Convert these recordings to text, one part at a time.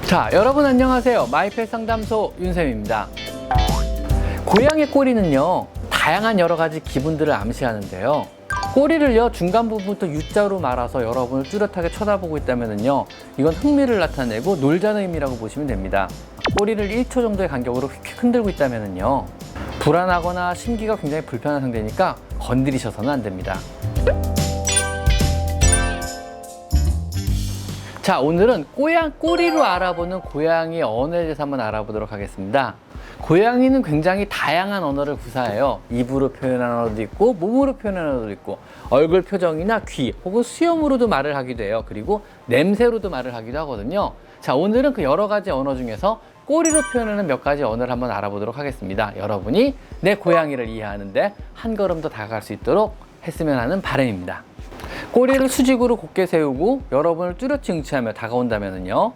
자, 여러분 안녕하세요. 마이펫 상담소 윤쌤입니다. 고양이 꼬리는요, 다양한 여러 가지 기분들을 암시하는데요. 꼬리를요, 중간 부분부터 U자로 말아서 여러분을 뚜렷하게 쳐다보고 있다면요, 이건 흥미를 나타내고 놀자는 의미라고 보시면 됩니다. 꼬리를 1초 정도의 간격으로 휙휙 흔들고 있다면요, 불안하거나 심기가 굉장히 불편한 상태니까 건드리셔서는 안 됩니다. 자, 오늘은 꼬리로 알아보는 고양이 언어에 대해서 한번 알아보도록 하겠습니다. 고양이는 굉장히 다양한 언어를 구사해요. 입으로 표현하는 언어도 있고, 몸으로 표현하는 언어도 있고, 얼굴 표정이나 귀 혹은 수염으로도 말을 하기도 해요. 그리고 냄새로도 말을 하기도 하거든요. 자, 오늘은 그 여러 가지 언어 중에서 꼬리로 표현하는 몇 가지 언어를 한번 알아보도록 하겠습니다. 여러분이 내 고양이를 이해하는데 한 걸음 더 다가갈 수 있도록 했으면 하는 바람입니다. 꼬리를 수직으로 곧게 세우고 여러분을 뚜렷이 응시하며 다가온다면요,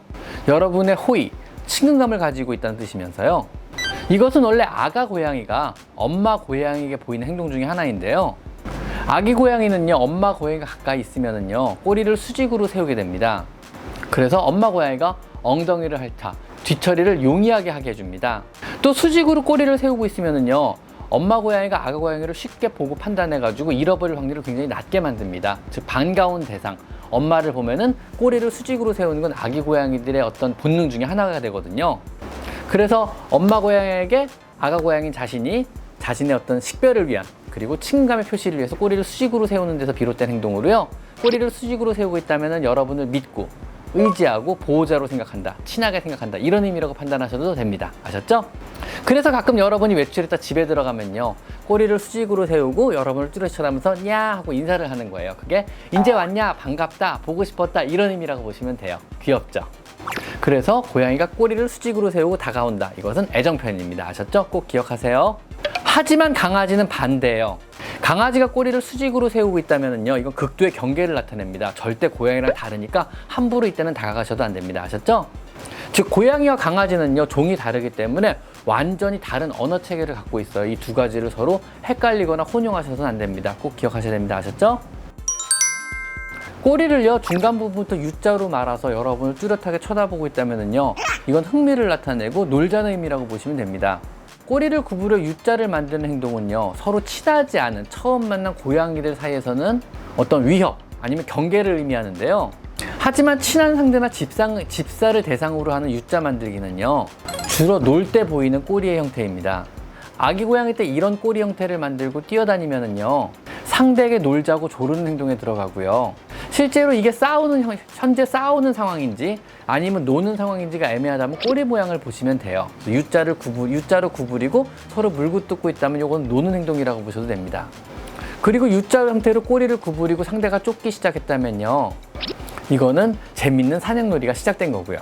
여러분의 호의, 친근감을 가지고 있다는 뜻이면서요, 이것은 원래 아가 고양이가 엄마 고양이에게 보이는 행동 중에 하나인데요, 아기 고양이는요, 엄마 고양이가 가까이 있으면요, 꼬리를 수직으로 세우게 됩니다. 그래서 엄마 고양이가 엉덩이를 핥아 뒤처리를 용이하게 하게 해줍니다. 또 수직으로 꼬리를 세우고 있으면요, 엄마 고양이가 아가 고양이를 쉽게 보고 판단해가지고 잃어버릴 확률을 굉장히 낮게 만듭니다. 즉, 반가운 대상, 엄마를 보면은 꼬리를 수직으로 세우는 건 아기 고양이들의 어떤 본능 중에 하나가 되거든요. 그래서 엄마 고양이에게 아가 고양이 자신이 자신의 어떤 식별을 위한, 그리고 친근감의 표시를 위해서 꼬리를 수직으로 세우는 데서 비롯된 행동으로요, 꼬리를 수직으로 세우고 있다면 여러분을 믿고 의지하고 보호자로 생각한다, 친하게 생각한다, 이런 의미라고 판단하셔도 됩니다. 아셨죠? 그래서 가끔 여러분이 외출했다 집에 들어가면요, 꼬리를 수직으로 세우고 여러분을 뚜렷이 쳐다보면서 야 하고 인사를 하는 거예요. 그게 이제 왔냐, 반갑다, 보고 싶었다, 이런 의미라고 보시면 돼요. 귀엽죠? 그래서 고양이가 꼬리를 수직으로 세우고 다가온다, 이것은 애정 표현입니다. 아셨죠? 꼭 기억하세요. 하지만 강아지는 반대예요. 강아지가 꼬리를 수직으로 세우고 있다면요, 이건 극도의 경계를 나타냅니다. 절대 고양이랑 다르니까 함부로 이때는 다가가셔도 안 됩니다. 아셨죠? 즉, 고양이와 강아지는요, 종이 다르기 때문에 완전히 다른 언어 체계를 갖고 있어요. 이 두 가지를 서로 헷갈리거나 혼용하셔서는 안 됩니다. 꼭 기억하셔야 됩니다. 아셨죠? 꼬리를요, 중간 부분부터 U자로 말아서 여러분을 뚜렷하게 쳐다보고 있다면요, 이건 흥미를 나타내고 놀자는 의미라고 보시면 됩니다. 꼬리를 구부려 U자를 만드는 행동은요, 서로 친하지 않은 처음 만난 고양이들 사이에서는 어떤 위협 아니면 경계를 의미하는데요, 하지만 친한 상대나 집사를 대상으로 하는 U자 만들기는요, 주로 놀 때 보이는 꼬리의 형태입니다. 아기 고양이 때 이런 꼬리 형태를 만들고 뛰어다니면요, 상대에게 놀자고 조르는 행동에 들어가고요, 실제로 이게 현재 싸우는 상황인지 아니면 노는 상황인지가 애매하다면 꼬리 모양을 보시면 돼요. U자로 구부리고 서로 물고 뜯고 있다면 이건 노는 행동이라고 보셔도 됩니다. 그리고 U자 형태로 꼬리를 구부리고 상대가 쫓기 시작했다면요, 이거는 재밌는 사냥놀이가 시작된 거고요.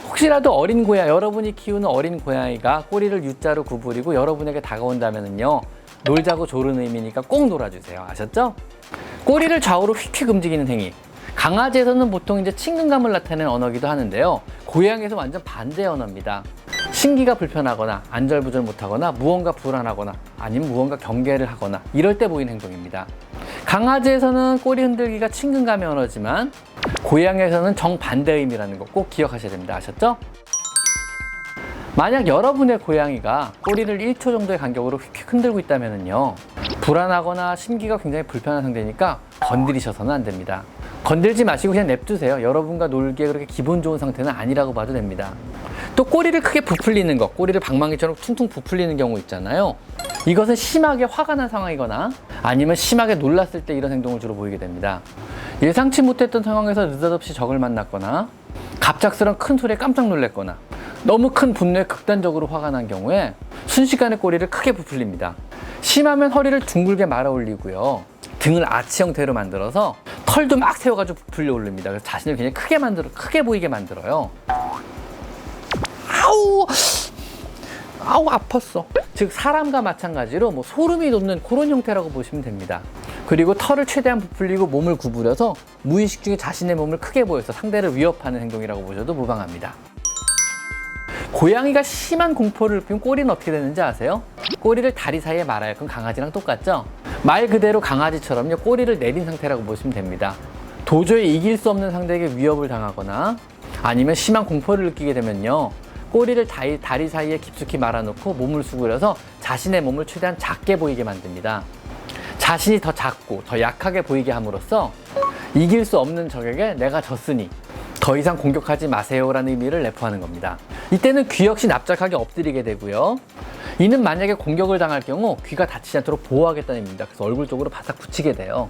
혹시라도 여러분이 키우는 어린 고양이가 꼬리를 U자로 구부리고 여러분에게 다가온다면요, 놀자고 조르는 의미니까 꼭 놀아주세요. 아셨죠? 꼬리를 좌우로 휙휙 움직이는 행위. 강아지에서는 보통 이제 친근감을 나타내는 언어기도 하는데요, 고양이에서 완전 반대의 언어입니다. 심기가 불편하거나 안절부절 못하거나 무언가 불안하거나 아니면 무언가 경계를 하거나 이럴 때 보이는 행동입니다. 강아지에서는 꼬리 흔들기가 친근감의 언어지만 고양이에서는 정반대의 의미라는 거 꼭 기억하셔야 됩니다. 아셨죠? 만약 여러분의 고양이가 꼬리를 1초 정도의 간격으로 휙휙 흔들고 있다면요, 불안하거나 심기가 굉장히 불편한 상태니까 건드리셔서는 안 됩니다. 건들지 마시고 그냥 냅두세요. 여러분과 놀기에 그렇게 기분 좋은 상태는 아니라고 봐도 됩니다. 또 꼬리를 크게 부풀리는 거, 꼬리를 방망이처럼 퉁퉁 부풀리는 경우 있잖아요. 이것은 심하게 화가 난 상황이거나 아니면 심하게 놀랐을 때 이런 행동을 주로 보이게 됩니다. 예상치 못했던 상황에서 느닷없이 적을 만났거나 갑작스런 큰 소리에 깜짝 놀랐거나 너무 큰 분노에 극단적으로 화가 난 경우에 순식간에 꼬리를 크게 부풀립니다. 심하면 허리를 둥글게 말아 올리고요, 등을 아치 형태로 만들어서 털도 막 세워가지고 부풀려 올립니다. 그래서 자신을 굉장히 크게 보이게 만들어요. 아우 아팠어. 즉, 사람과 마찬가지로 소름이 돋는 그런 형태라고 보시면 됩니다. 그리고 털을 최대한 부풀리고 몸을 구부려서 무의식 중에 자신의 몸을 크게 보여서 상대를 위협하는 행동이라고 보셔도 무방합니다. 고양이가 심한 공포를 느끼면 꼬리는 어떻게 되는지 아세요? 꼬리를 다리 사이에 말아요. 그럼 강아지랑 똑같죠? 말 그대로 강아지처럼요, 꼬리를 내린 상태라고 보시면 됩니다. 도저히 이길 수 없는 상대에게 위협을 당하거나 아니면 심한 공포를 느끼게 되면요, 꼬리를 다리 사이에 깊숙이 말아놓고 몸을 수그려서 자신의 몸을 최대한 작게 보이게 만듭니다. 자신이 더 작고 더 약하게 보이게 함으로써 이길 수 없는 적에게 내가 졌으니 더 이상 공격하지 마세요 라는 의미를 내포하는 겁니다. 이때는 귀 역시 납작하게 엎드리게 되고요, 이는 만약에 공격을 당할 경우 귀가 다치지 않도록 보호하겠다는 의미입니다. 그래서 얼굴 쪽으로 바싹 붙이게 돼요.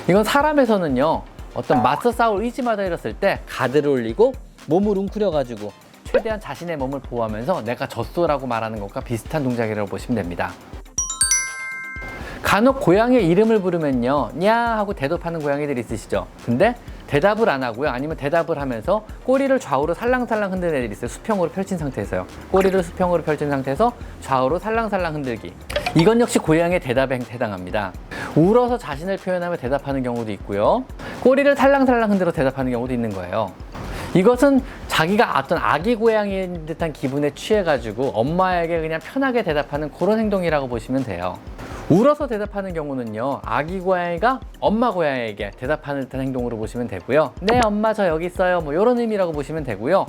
이건 사람에서는요, 어떤 맞서 싸울 의지마다 잃었을 때 가드를 올리고 몸을 웅크려가지고 최대한 자신의 몸을 보호하면서 내가 졌소라고 말하는 것과 비슷한 동작이라고 보시면 됩니다. 간혹 고양이의 이름을 부르면요, 냐 하고 대답하는 고양이들이 있으시죠. 근데 대답을 안 하고요, 아니면 대답을 하면서 꼬리를 좌우로 살랑살랑 흔드는 애들이 있어요. 수평으로 펼친 상태에서요. 꼬리를 수평으로 펼친 상태에서 좌우로 살랑살랑 흔들기. 이건 역시 고양이의 대답에 해당합니다. 울어서 자신을 표현하며 대답하는 경우도 있고요, 꼬리를 살랑살랑 흔들어 대답하는 경우도 있는 거예요. 이것은 자기가 어떤 아기 고양이인 듯한 기분에 취해가지고 엄마에게 그냥 편하게 대답하는 그런 행동이라고 보시면 돼요. 울어서 대답하는 경우는요, 아기 고양이가 엄마 고양이에게 대답하는 듯한 행동으로 보시면 되고요. 네 엄마 저 여기 있어요, 뭐 이런 의미라고 보시면 되고요.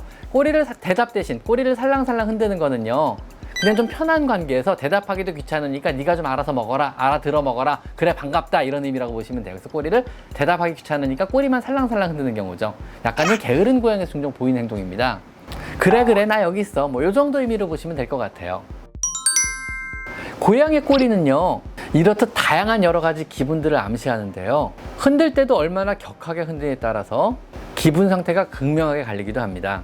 대답 대신 꼬리를 살랑살랑 흔드는 거는요, 그냥 좀 편한 관계에서 대답하기도 귀찮으니까 네가 좀 알아서 먹어라, 알아들어 먹어라, 그래 반갑다, 이런 의미라고 보시면 돼요. 그래서 꼬리를 대답하기 귀찮으니까 꼬리만 살랑살랑 흔드는 경우죠. 약간 좀 게으른 고양이에서 종종 보이는 행동입니다. 그래 나 여기 있어, 뭐 이 정도 의미로 보시면 될 것 같아요. 고양이의 꼬리는요, 이렇듯 다양한 여러 가지 기분들을 암시하는데요, 흔들 때도 얼마나 격하게 흔들냐에 따라서 기분 상태가 극명하게 갈리기도 합니다.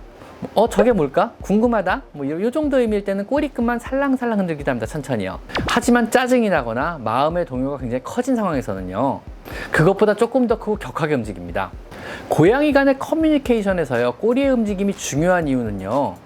저게 뭘까? 궁금하다? 뭐 이 정도 의미일 때는 꼬리끝만 살랑살랑 흔들기도 합니다. 천천히요. 하지만 짜증이 나거나 마음의 동요가 굉장히 커진 상황에서는요, 그것보다 조금 더 크고 격하게 움직입니다. 고양이 간의 커뮤니케이션에서요, 꼬리의 움직임이 중요한 이유는요,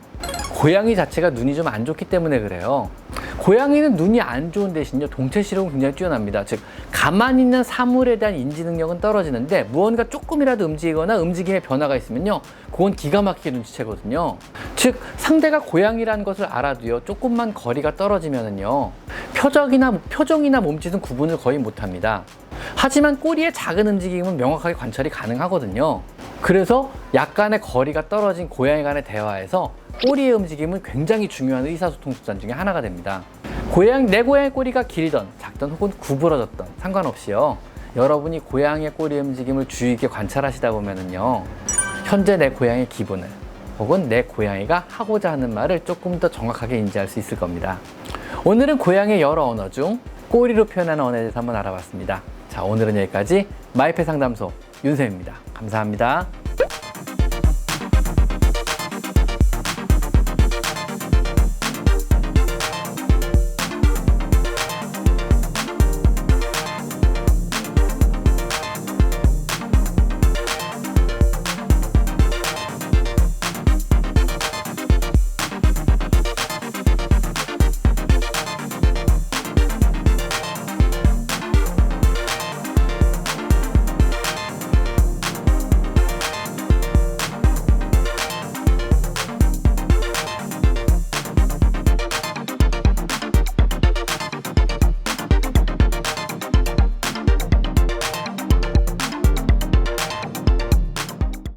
고양이 자체가 눈이 좀 안 좋기 때문에 그래요. 고양이는 눈이 안 좋은 대신요, 동체 시력은 굉장히 뛰어납니다. 즉 가만히 있는 사물에 대한 인지 능력은 떨어지는데 무언가 조금이라도 움직이거나 움직임의 변화가 있으면요, 그건 기가 막히게 눈치채거든요. 즉 상대가 고양이라는 것을 알아도요, 조금만 거리가 떨어지면은요, 표정이나 몸짓은 구분을 거의 못합니다. 하지만 꼬리의 작은 움직임은 명확하게 관찰이 가능하거든요. 그래서 약간의 거리가 떨어진 고양이 간의 대화에서 꼬리의 움직임은 굉장히 중요한 의사소통 수단 중에 하나가 됩니다. 내 고양이 꼬리가 길던 작던 혹은 구부러졌던 상관없이요, 여러분이 고양이의 꼬리 움직임을 주의 있게 관찰하시다 보면은요, 현재 내 고양이의 기분을 혹은 내 고양이가 하고자 하는 말을 조금 더 정확하게 인지할 수 있을 겁니다. 오늘은 고양이의 여러 언어 중 꼬리로 표현하는 언어에 대해서 한번 알아봤습니다. 자, 오늘은 여기까지 마이펫 상담소 윤쌤입니다. 감사합니다.